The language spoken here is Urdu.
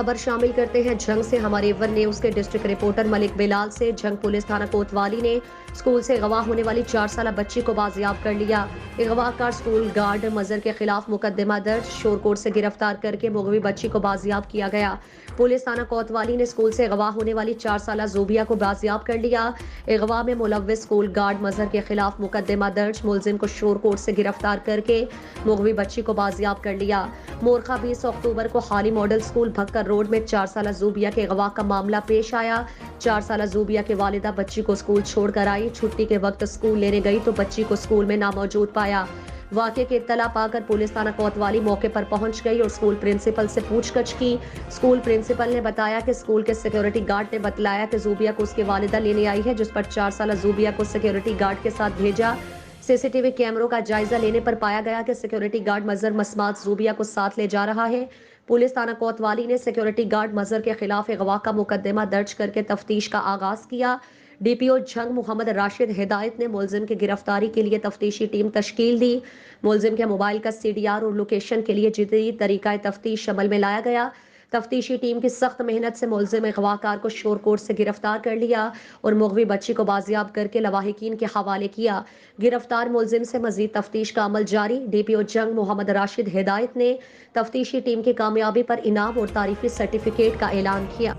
خبر شامل کرتے ہیں جھنگ سے۔ ہمارے ون نیوز کے ڈسٹرکٹ رپورٹر ملک بلال سے۔ جھنگ پولیس تھانہ کوتوالی نے اسکول سے اغوا ہونے والی 4 سالہ بچی کو بازیاب کر لیا۔ اغوا کار اسکول گارڈ مظہر کے خلاف مقدمہ درج، شورکوٹ سے گرفتار کر کے مغوی بچی کو بازیاب کیا گیا۔ پولیس تھانہ کوتوالی نے اسکول سے اغوا ہونے والی 4 سالہ زوبیہ کو بازیاب کر لیا۔ اغوا میں ملوث اسکول گارڈ مظہر کے خلاف مقدمہ درج، ملزم کو شورکوٹ سے گرفتار کر کے مغوی بچی کو بازیاب کر لیا۔ مورخہ 20 اکتوبر کو حالی ماڈل اسکول بھکر روڈ میں 4 سالہ زوبیہ کے اغوا کا معاملہ پیش آیا۔ 4 سالہ زوبیہ کی والدہ بچی کو اسکول چھوڑ کر آئی۔ چھٹی کے وقت اسکول لینے گئی تو بچی کو اسکول میں ناموجود پایا۔ واقعے کی اطلاع پا کر پولیس تھانہ کوتوالی موقع پر پہنچ گئی اور اسکول پرنسپل سے پوچھ گچھ کی۔ اسکول پرنسپل نے بتایا کہ اسکول کے سیکیورٹی گارڈ نے بتلایا کہ زوبیہ کو اس کی والدہ لینے آئی ہے، جس پر 4 سالہ زوبیہ کو سیکیورٹی گارڈ کے ساتھ بھیجا۔ سی سی ٹی وی کیمروں کا جائزہ لینے پر پایا گیا کہ سیکیورٹی گارڈ مظہر مسمات زوبیہ کو ساتھ لے جا رہا ہے۔ پولیس تھانہ کوتوالی نے سیکیورٹی گارڈ مظہر کے خلاف اغوا کا مقدمہ درج کر کے تفتیش کا آغاز کیا۔ ڈی پی او جھنگ محمد راشد ہدایت نے ملزم کی گرفتاری کے لیے تفتیشی ٹیم تشکیل دی۔ ملزم کے موبائل کا سی ڈی آر اور لوکیشن کے لیے جدید طریقہ تفتیش عمل میں لایا گیا۔ تفتیشی ٹیم کی سخت محنت سے ملزم اغوا کار کو شورکوٹ سے گرفتار کر لیا اور مغوی بچی کو بازیاب کر کے لواحقین کے حوالے کیا۔ گرفتار ملزم سے مزید تفتیش کا عمل جاری۔ ڈی پی او جنگ محمد راشد ہدایت نے تفتیشی ٹیم کی کامیابی پر انعام اور تعریفی سرٹیفکیٹ کا اعلان کیا۔